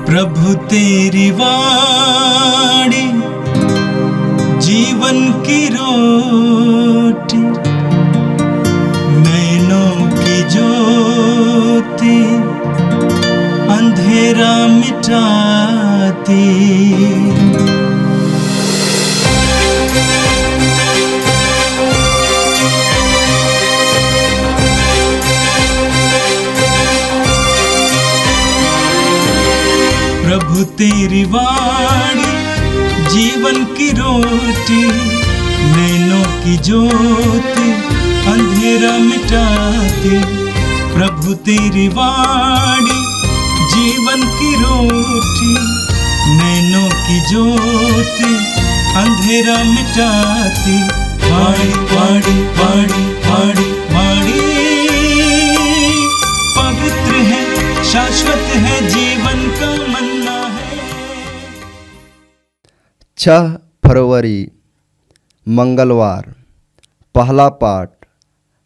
प्रभु तेरी वाणी जीवन की रोटी, नैनों की ज्योति अंधेरा मिटाती। प्रभु तेरी वाणी जीवन की रोटी, नैनों की ज्योति अंधेरा मिटाती। प्रभु तेरी वाणी जीवन की रोटी, नैनों की ज्योति अंधेरा मिटाती। वाणी वाणी वाणी वाणी वाणी पवित्र है, शाश्वत है, जीवन का मन्ना है। 6 फरवरी मंगलवार। पहला पाठ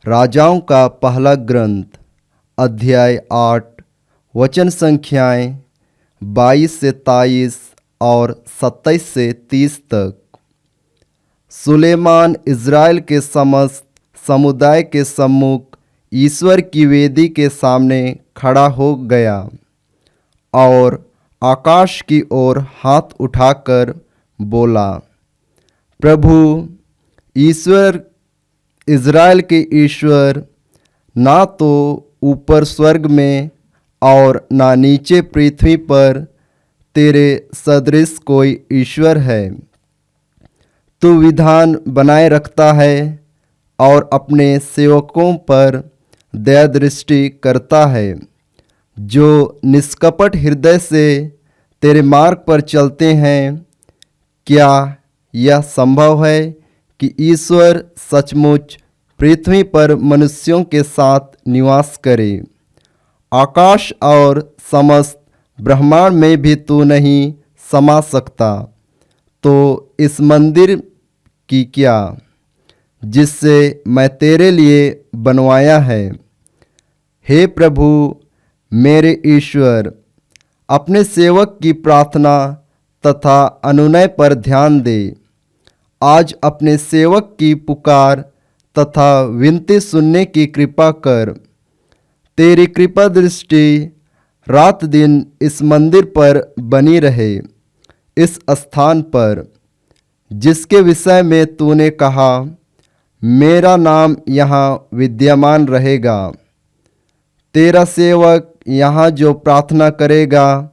राजाओं का पहला ग्रंथ, अध्याय 8, वचन संख्याएं 22 से 23 और 27 से 30 तक। सुलेमान इज़राइल के समस्त समुदाय के सम्मुख ईश्वर की वेदी के सामने खड़ा हो गया और आकाश की ओर हाथ उठाकर बोला, प्रभु ईश्वर, इज़राइल के ईश्वर, ना तो ऊपर स्वर्ग में और ना नीचे पृथ्वी पर तेरे सदृश कोई ईश्वर है। तू विधान बनाए रखता है और अपने सेवकों पर दया दृष्टि करता है, जो निष्कपट हृदय से तेरे मार्ग पर चलते हैं। क्या यह संभव है कि ईश्वर सचमुच पृथ्वी पर मनुष्यों के साथ निवास करे? आकाश और समस्त ब्रह्मांड में भी तू नहीं समा सकता, तो इस मंदिर की क्या, जिससे मैं तेरे लिए बनवाया है। हे प्रभु मेरे ईश्वर, अपने सेवक की प्रार्थना तथा अनुनय पर ध्यान दे। आज अपने सेवक की पुकार तथा विनती सुनने की कृपा कर। तेरी कृपा दृष्टि रात दिन इस मंदिर पर बनी रहे, इस स्थान पर जिसके विषय में तूने कहा, मेरा नाम यहाँ विद्यमान रहेगा। तेरा सेवक यहाँ जो प्रार्थना करेगा,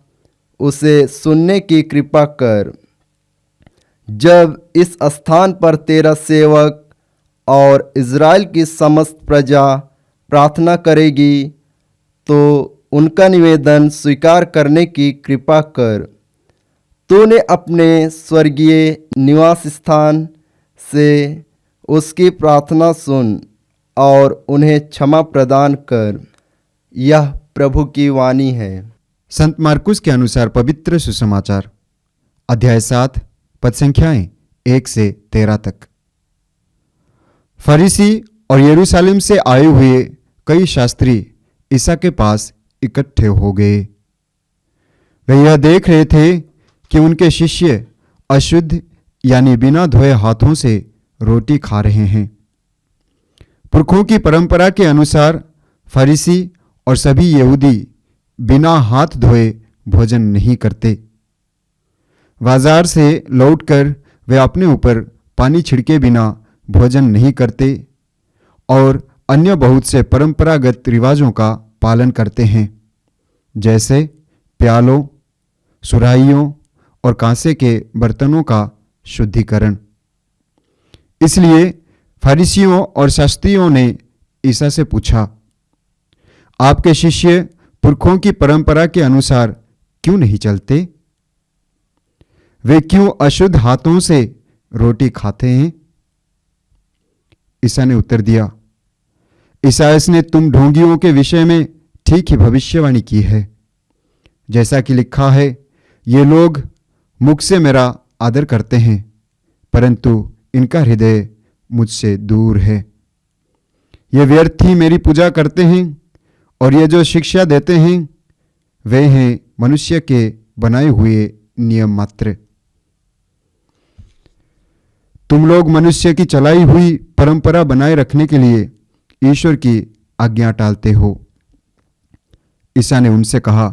उसे सुनने की कृपा कर। जब इस स्थान पर तेरा सेवक और इज़राइल की समस्त प्रजा प्रार्थना करेगी, तो उनका निवेदन स्वीकार करने की कृपा कर। तूने अपने स्वर्गीय निवास स्थान से उसकी प्रार्थना सुन और उन्हें क्षमा प्रदान कर। यह प्रभु की वाणी है। संत मार्कुस के अनुसार पवित्र सुसमाचार, अध्याय 7, पद संख्याएं 1 से 13 तक। फरीसी और यरूशलेम से आए हुए कई शास्त्री ईसा के पास इकट्ठे हो गए। वे यह देख रहे थे कि उनके शिष्य अशुद्ध यानी बिना धोए हाथों से रोटी खा रहे हैं। पुरखों की परंपरा के अनुसार फरीसी और सभी यहूदी बिना हाथ धोए भोजन नहीं करते। बाजार से लौटकर वे अपने ऊपर पानी छिड़के बिना भोजन नहीं करते और अन्य बहुत से परंपरागत रिवाजों का पालन करते हैं, जैसे प्यालों, सुराहियों और कांसे के बर्तनों का शुद्धिकरण। इसलिए फरीसियों और शास्त्रियों ने ईसा से पूछा, आपके शिष्य पुरखों की परंपरा के अनुसार क्यों नहीं चलते? वे क्यों अशुद्ध हाथों से रोटी खाते हैं? ईसा ने उत्तर दिया, ईसायास ने तुम ढोंगियों के विषय में ठीक ही भविष्यवाणी की है। जैसा कि लिखा है, ये लोग मुख से मेरा आदर करते हैं, परंतु इनका हृदय मुझसे दूर है। ये व्यर्थ ही मेरी पूजा करते हैं और ये जो शिक्षा देते हैं, वे हैं मनुष्य के बनाए हुए नियम मात्र। तुम लोग मनुष्य की चलाई हुई परंपरा बनाए रखने के लिए ईश्वर की आज्ञा टालते हो। ईसा ने उनसे कहा,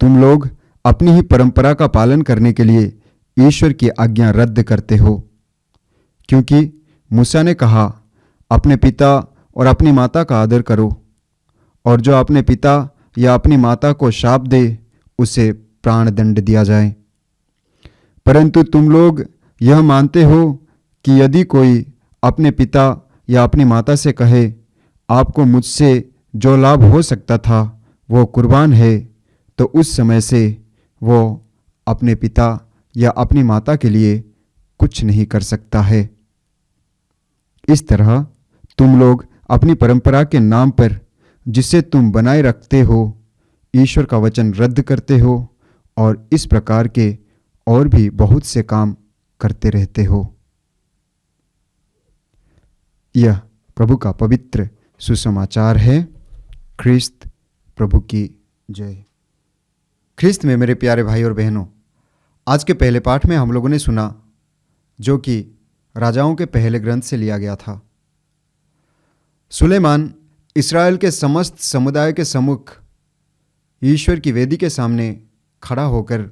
तुम लोग अपनी ही परंपरा का पालन करने के लिए ईश्वर की आज्ञा रद्द करते हो, क्योंकि मूसा ने कहा, अपने पिता और अपनी माता का आदर करो, और जो अपने पिता या अपनी माता को शाप दे उसे प्राण दंड दिया जाए। परंतु तुम लोग यह मानते हो कि यदि कोई अपने पिता या अपनी माता से कहे, आपको मुझसे जो लाभ हो सकता था वो कुर्बान है, तो उस समय से वो अपने पिता या अपनी माता के लिए कुछ नहीं कर सकता है। इस तरह तुम लोग अपनी परंपरा के नाम पर, जिसे तुम बनाए रखते हो, ईश्वर का वचन रद्द करते हो और इस प्रकार के और भी बहुत से काम करते रहते हो। यह प्रभु का पवित्र सुसमाचार है। ख्रिस्त प्रभु की जय। ख्रिस्त में मेरे प्यारे भाई और बहनों, आज के पहले पाठ में हम लोगों ने सुना, जो कि राजाओं के पहले ग्रंथ से लिया गया था। सुलेमान इस्राएल के समस्त समुदाय के सम्मुख ईश्वर की वेदी के सामने खड़ा होकर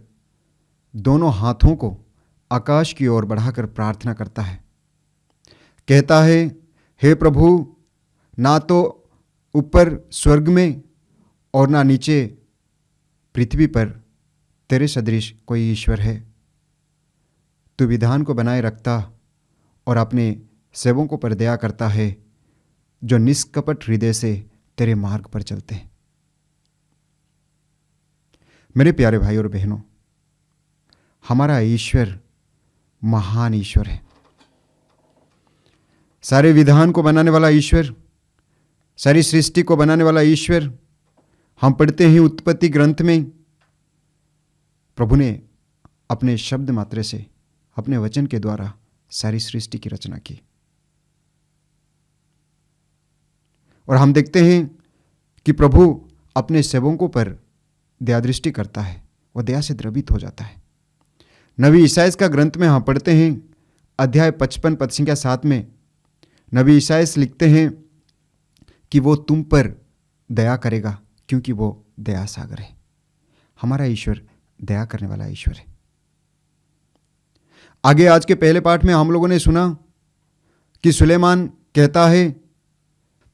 दोनों हाथों को आकाश की ओर बढ़ाकर प्रार्थना करता है। कहता है, हे प्रभु, ना तो ऊपर स्वर्ग में और ना नीचे पृथ्वी पर तेरे सदृश कोई ईश्वर है। तू विधान को बनाए रखता और अपने सेवकों पर दया करता है, जो निष्कपट हृदय से तेरे मार्ग पर चलते हैं। मेरे प्यारे भाई और बहनों, हमारा ईश्वर महान ईश्वर है। सारे विधान को बनाने वाला ईश्वर, सारी सृष्टि को बनाने वाला ईश्वर। हम पढ़ते हैं उत्पत्ति ग्रंथ में, प्रभु ने अपने शब्द मात्र से, अपने वचन के द्वारा सारी सृष्टि की रचना की। और हम देखते हैं कि प्रभु अपने सेवकों पर दया दृष्टि करता है, वह दया से द्रवित हो जाता है। नबी ईसायास का ग्रंथ में हम पढ़ते हैं, अध्याय 55 पद संख्या 7 में नबी ईसायास लिखते हैं कि वो तुम पर दया करेगा, क्योंकि वो दया सागर है। हमारा ईश्वर दया करने वाला ईश्वर है। आगे आज के पहले पाठ में हम लोगों ने सुना कि सुलेमान कहता है,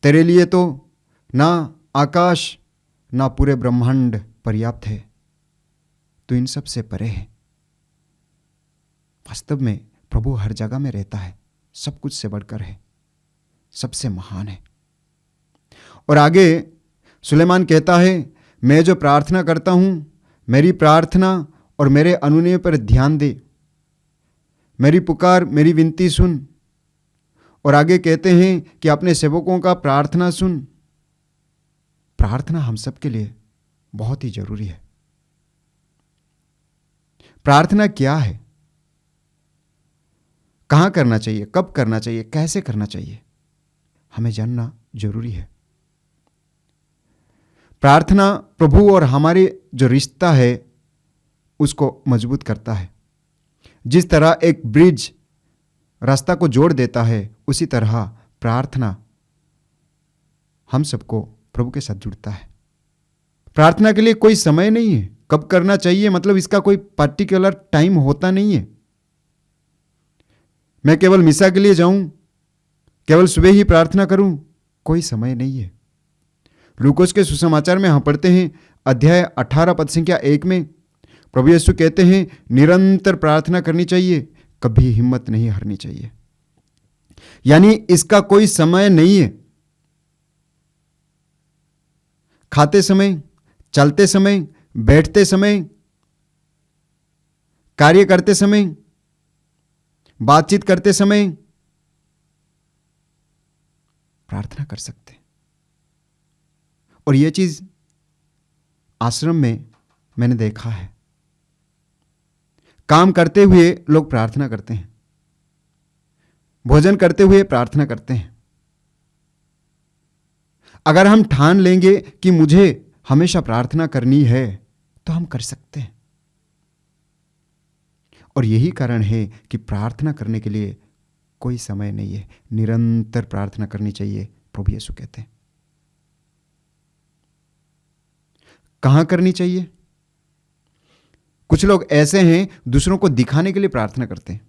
तेरे लिए तो ना आकाश ना पूरे ब्रह्मांड पर्याप्त है, तो इन सब से परे है। वास्तव में प्रभु हर जगह में रहता है, सब कुछ से बढ़कर है, सबसे महान है। और आगे सुलेमान कहता है, मैं जो प्रार्थना करता हूं, मेरी प्रार्थना और मेरे अनुनय पर ध्यान दे, मेरी पुकार, मेरी विनती सुन। और आगे कहते हैं कि अपने सेवकों का प्रार्थना सुन। प्रार्थना हम सब के लिए बहुत ही जरूरी है। प्रार्थना क्या है, कहां करना चाहिए, कब करना चाहिए, कैसे करना चाहिए, हमें जानना जरूरी है। प्रार्थना प्रभु और हमारे जो रिश्ता है उसको मजबूत करता है। जिस तरह एक ब्रिज रास्ता को जोड़ देता है, उसी तरह प्रार्थना हम सबको प्रभु के साथ जुड़ता है। प्रार्थना के लिए कोई समय नहीं है, कब करना चाहिए मतलब इसका कोई पर्टिकुलर टाइम होता नहीं है। मैं केवल मिसा के लिए जाऊं, केवल सुबह ही प्रार्थना करूं, कोई समय नहीं है। लूकोस के सुसमाचार में हम पढ़ते हैं, अध्याय 18 पद संख्या 1 में प्रभु यीशु कहते हैं, निरंतर प्रार्थना करनी चाहिए, कभी हिम्मत नहीं हारनी चाहिए। यानी इसका कोई समय नहीं है। खाते समय, चलते समय, बैठते समय, कार्य करते समय, बातचीत करते समय प्रार्थना कर सकते हैं। और यह चीज आश्रम में मैंने देखा है। काम करते हुए लोग प्रार्थना करते हैं, भोजन करते हुए प्रार्थना करते हैं। अगर हम ठान लेंगे कि मुझे हमेशा प्रार्थना करनी है, तो हम कर सकते हैं। और यही कारण है कि प्रार्थना करने के लिए कोई समय नहीं है, निरंतर प्रार्थना करनी चाहिए, प्रभु यीशु कहते हैं। कहां करनी चाहिए? कुछ लोग ऐसे हैं दूसरों को दिखाने के लिए प्रार्थना करते हैं,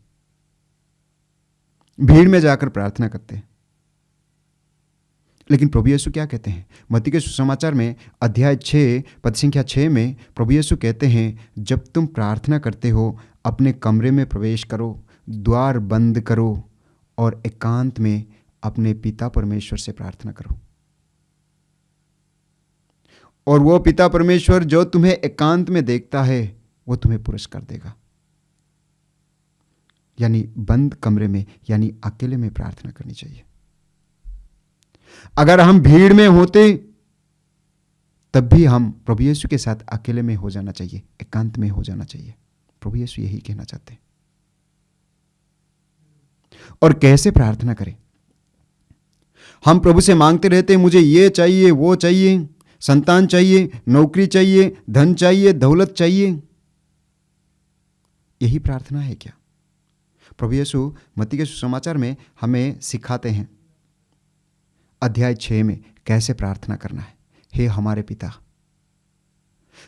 भीड़ में जाकर प्रार्थना करते हैं। लेकिन प्रभु यीशु क्या कहते हैं? मत्ती के सुसमाचार में अध्याय 6 पद संख्या 6 में प्रभु यीशु कहते हैं, जब तुम प्रार्थना करते हो अपने कमरे में प्रवेश करो, द्वार बंद करो और एकांत में अपने पिता परमेश्वर से प्रार्थना करो, और वो पिता परमेश्वर जो तुम्हें एकांत में देखता है वो तुम्हें पुरस्कार देगा। यानी बंद कमरे में, यानी अकेले में प्रार्थना करनी चाहिए। अगर हम भीड़ में होते तब भी हम प्रभु यीशु के साथ अकेले में हो जाना चाहिए, एकांत में हो जाना चाहिए। प्रभु यीशु यही कहना चाहते हैं। और कैसे प्रार्थना करें? हम प्रभु से मांगते रहते हैं, मुझे ये चाहिए, वो चाहिए, संतान चाहिए, नौकरी चाहिए, धन चाहिए, दौलत चाहिए। यही प्रार्थना है क्या? प्रभु यीशु मत्ती के सुसमाचार में हमें सिखाते हैं अध्याय 6 में कैसे प्रार्थना करना है। हे हमारे पिता,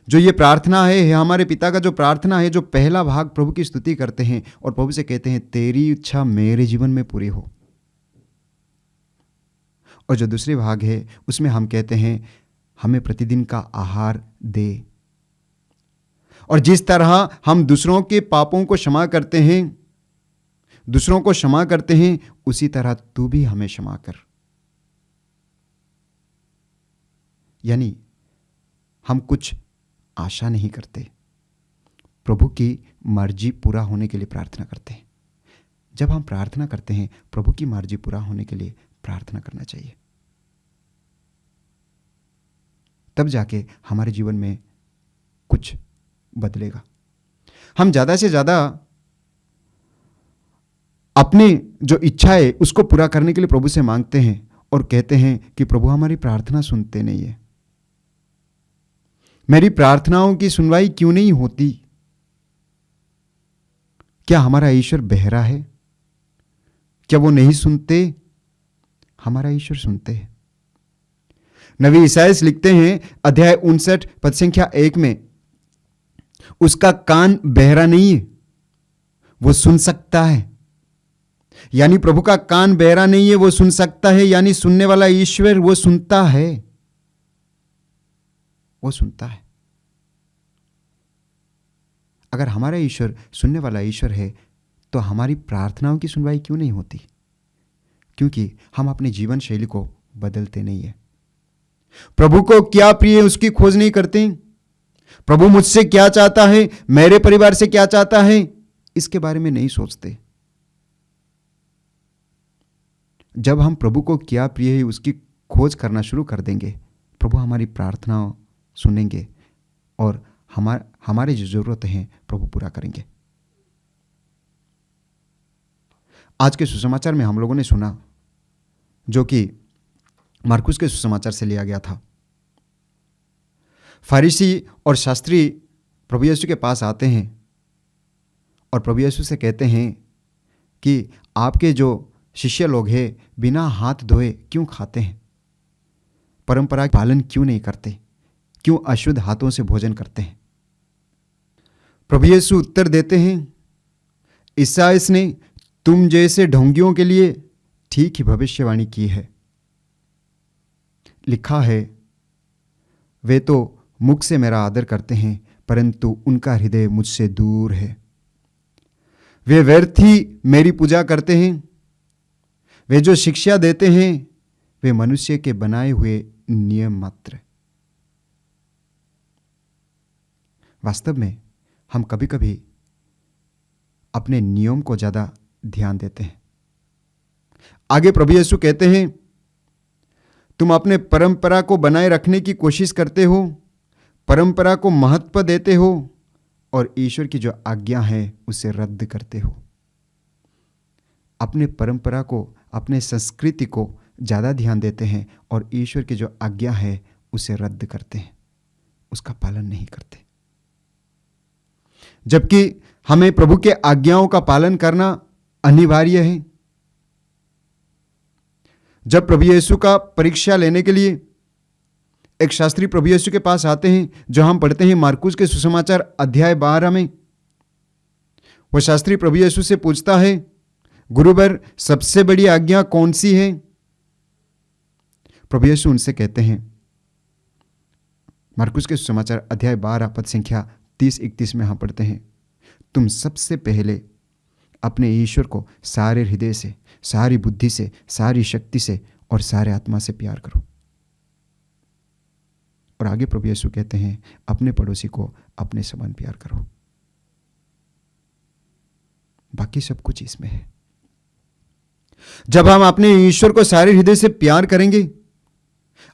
जो ये प्रार्थना है, हे हमारे पिता का जो प्रार्थना है, जो पहला भाग प्रभु की स्तुति करते हैं और प्रभु से कहते हैं तेरी इच्छा मेरे जीवन में पूरी हो, और जो दूसरे भाग है उसमें हम कहते हैं हमें प्रतिदिन का आहार दे। और जिस तरह हम दूसरों के पापों को क्षमा करते हैं, दूसरों को क्षमा करते हैं, उसी तरह तू भी हमें क्षमा कर। यानी हम कुछ आशा नहीं करते, प्रभु की मर्जी पूरा होने के लिए प्रार्थना करते हैं। जब हम प्रार्थना करते हैं, प्रभु की मर्जी पूरा होने के लिए प्रार्थना करना चाहिए, तब जाके हमारे जीवन में कुछ बदलेगा। हम ज़्यादा से ज़्यादा अपनी जो इच्छा है उसको पूरा करने के लिए प्रभु से मांगते हैं और कहते हैं कि प्रभु हमारी प्रार्थना सुनते नहीं है, मेरी प्रार्थनाओं की सुनवाई क्यों नहीं होती? क्या हमारा ईश्वर बहरा है? क्या वो नहीं सुनते? हमारा ईश्वर सुनते हैं। नबी ईसायास लिखते हैं अध्याय 59 पद संख्या 1 में, उसका कान बहरा नहीं है, वो सुन सकता है। यानी प्रभु का कान बहरा नहीं है, वो सुन सकता है। यानी सुनने वाला ईश्वर वो सुनता है, वो सुनता है। अगर हमारा ईश्वर सुनने वाला ईश्वर है तो हमारी प्रार्थनाओं की सुनवाई क्यों नहीं होती? क्योंकि हम अपनी जीवन शैली को बदलते नहीं है। प्रभु को क्या प्रिय है उसकी खोज नहीं करते। प्रभु मुझसे क्या चाहता है, मेरे परिवार से क्या चाहता है, इसके बारे में नहीं सोचते। जब हम प्रभु को क्या प्रिय है उसकी खोज करना शुरू कर देंगे, प्रभु हमारी प्रार्थना सुनेंगे और हमारी जो जरूरत है प्रभु पूरा करेंगे। आज के सुसमाचार में हम लोगों ने सुना, जो कि मार्कुस के सुसमाचार से लिया गया था। फरीसी और शास्त्री प्रभु यीशु के पास आते हैं और प्रभु यीशु से कहते हैं कि आपके जो शिष्य लोग हैं बिना हाथ धोए क्यों खाते हैं, परंपरा का पालन क्यों नहीं करते, क्यों अशुद्ध हाथों से भोजन करते हैं? प्रभु यीशु उत्तर देते हैं, ईसाइयास ने तुम जैसे ढोंगियों के लिए ठीक ही भविष्यवाणी की है। लिखा है, वे तो मुख से मेरा आदर करते हैं परंतु उनका हृदय मुझसे दूर है। वे व्यर्थ ही मेरी पूजा करते हैं। वे जो शिक्षा देते हैं वे मनुष्य के बनाए हुए नियम मात्र। वास्तव में हम कभी कभी अपने नियम को ज्यादा ध्यान देते हैं। आगे प्रभु यीशु कहते हैं, तुम अपने परंपरा को बनाए रखने की कोशिश करते हो, परंपरा को महत्व देते हो और ईश्वर की जो आज्ञा है उसे रद्द करते हो। अपने परंपरा को, अपने संस्कृति को ज़्यादा ध्यान देते हैं और ईश्वर की जो आज्ञा है उसे रद्द करते हैं, उसका पालन नहीं करते। जबकि हमें प्रभु के आज्ञाओं का पालन करना अनिवार्य है। जब प्रभु यीशु का परीक्षा लेने के लिए एक शास्त्री प्रभु यीशु के पास आते हैं, जो हम पढ़ते हैं मार्कुस के सुसमाचार अध्याय 12 में, वह शास्त्री प्रभु यीशु से पूछता है, गुरुवर सबसे बड़ी आज्ञा कौन सी है? प्रभु यीशु उनसे कहते हैं, मार्कुस के सुसमाचार अध्याय 12 पद संख्या 30-31 में हम पढ़ते हैं, तुम सबसे पहले अपने ईश्वर को सारे हृदय से, सारी बुद्धि से, सारी शक्ति से और सारे आत्मा से प्यार करो। और आगे प्रभु यीशु कहते हैं, अपने पड़ोसी को अपने समान प्यार करो। बाकी सब कुछ इसमें है। जब हम अपने ईश्वर को सारे हृदय से प्यार करेंगे,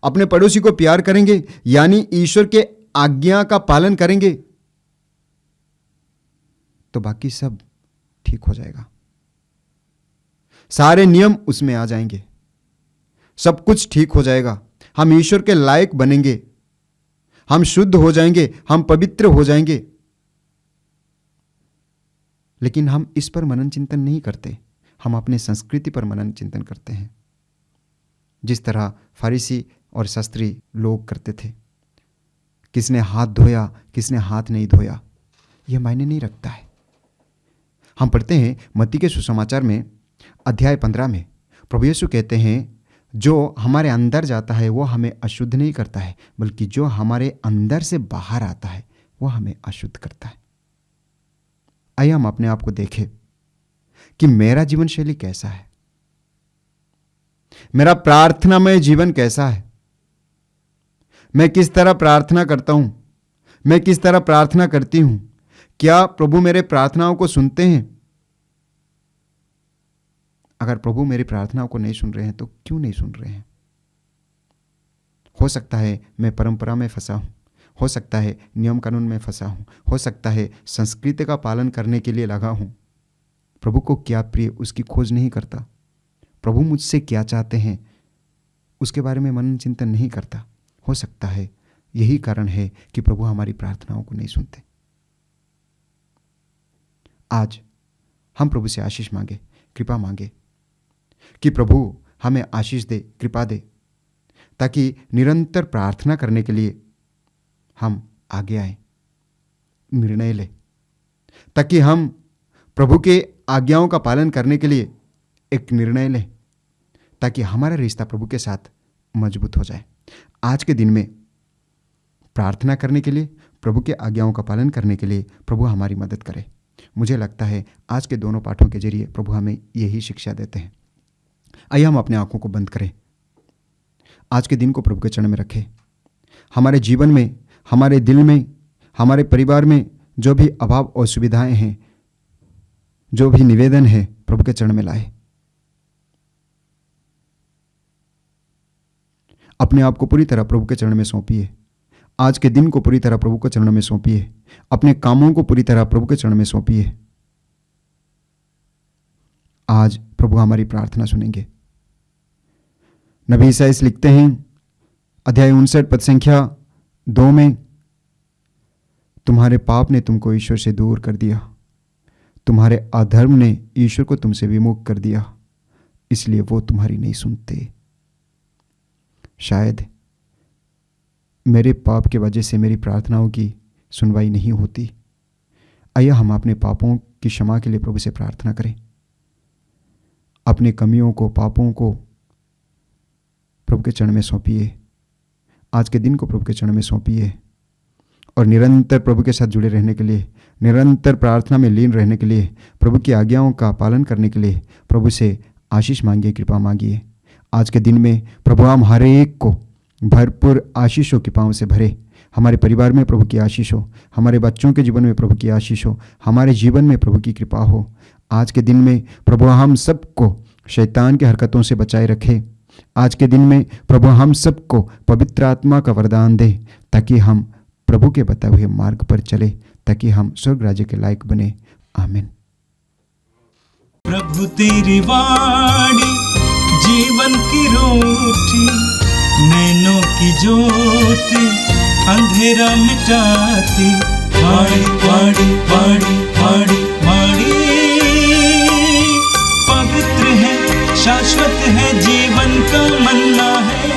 अपने पड़ोसी को प्यार करेंगे, यानी ईश्वर के आज्ञा का पालन करेंगे, तो बाकी सब ठीक हो जाएगा। सारे नियम उसमें आ जाएंगे, सब कुछ ठीक हो जाएगा। हम ईश्वर के लायक बनेंगे, हम शुद्ध हो जाएंगे, हम पवित्र हो जाएंगे। लेकिन हम इस पर मनन चिंतन नहीं करते, हम अपने संस्कृति पर मनन चिंतन करते हैं, जिस तरह फरीसी और शास्त्री लोग करते थे। किसने हाथ धोया, किसने हाथ नहीं धोया, यह मायने नहीं रखता है। हम पढ़ते हैं मत्ती के सुसमाचार में अध्याय 15 में प्रभु यीशु कहते हैं, जो हमारे अंदर जाता है वो हमें अशुद्ध नहीं करता है, बल्कि जो हमारे अंदर से बाहर आता है वो हमें अशुद्ध करता है। आइए हम अपने आप को देखें कि मेरा जीवन शैली कैसा है, मेरा प्रार्थनामय जीवन कैसा है, मैं किस तरह प्रार्थना करता हूं, मैं किस तरह प्रार्थना करती हूं। क्या प्रभु मेरे प्रार्थनाओं को सुनते हैं? अगर प्रभु मेरी प्रार्थनाओं को नहीं सुन रहे हैं तो क्यों नहीं सुन रहे हैं? हो सकता है मैं परंपरा में फंसा हूं, हो सकता है नियम कानून में फंसा हूं, हो सकता है संस्कृति का पालन करने के लिए लगा हूं। प्रभु को क्या प्रिय उसकी खोज नहीं करता। प्रभु मुझसे क्या चाहते हैं उसके बारे में मनन चिंतन नहीं करता। हो सकता है यही कारण है कि प्रभु हमारी प्रार्थनाओं को नहीं सुनते। आज हम प्रभु से आशीष मांगे, कृपा मांगे कि प्रभु हमें आशीष दे, कृपा दे, ताकि निरंतर प्रार्थना करने के लिए हम आगे आए, निर्णय लें, ताकि हम प्रभु के आज्ञाओं का पालन करने के लिए एक निर्णय लें, ताकि हमारा रिश्ता प्रभु के साथ मजबूत हो जाए। आज के दिन में प्रार्थना करने के लिए, प्रभु के आज्ञाओं का पालन करने के लिए प्रभु हमारी मदद करे। मुझे लगता है आज के दोनों पाठों के जरिए प्रभु हमें यही शिक्षा देते हैं। आइए हम अपने आंखों को बंद करें, आज के दिन को प्रभु के चरण में रखें। हमारे जीवन में, हमारे दिल में, हमारे परिवार में जो भी अभाव और सुविधाएं हैं, जो भी निवेदन है, प्रभु के चरण में लाए। अपने आप को पूरी तरह प्रभु के चरण में सौंपिए। आज के दिन को पूरी तरह प्रभु के चरणों में सौंपिए। अपने कामों को पूरी तरह प्रभु के चरणों में सौंपिए। आज प्रभु हमारी प्रार्थना सुनेंगे। नबी ईसाइयाह लिखते हैं अध्याय 59 पद संख्या 2 में, तुम्हारे पाप ने तुमको ईश्वर से दूर कर दिया, तुम्हारे अधर्म ने ईश्वर को तुमसे विमुख कर दिया, इसलिए वो तुम्हारी नहीं सुनते। शायद मेरे पाप के वजह से मेरी प्रार्थनाओं की सुनवाई नहीं होती। आइए हम अपने पापों की क्षमा के लिए प्रभु से प्रार्थना करें। अपने कमियों को, पापों को प्रभु के चरण में सौंपिए। आज के दिन को प्रभु के चरण में सौंपिए और निरंतर प्रभु के साथ जुड़े रहने के लिए, निरंतर प्रार्थना में लीन रहने के लिए, प्रभु की आज्ञाओं का पालन करने के लिए प्रभु से आशीष मांगिए, कृपा मांगिए। आज के दिन में प्रभु हम हर एक को भरपूर आशीषों की पाँव से भरे। हमारे परिवार में प्रभु की आशीष हो, हमारे बच्चों के जीवन में प्रभु की आशीष हो, हमारे जीवन में प्रभु की कृपा हो। आज के दिन में प्रभु हम सबको शैतान की हरकतों से बचाए रखे। आज के दिन में प्रभु हम सबको पवित्र आत्मा का वरदान दे, ताकि हम प्रभु के बताए हुए मार्ग पर चले, ताकि हम स्वर्ग राज्य के लायक बने। आमीन। प्रभु तेरी वाणी जीवन की रोटी, नैनों की ज्योति अंधेरा मिटाती, वाणी वाणी वाणी वाणी वाणी पवित्र है, शाश्वत है, जीवन का मन्ना है।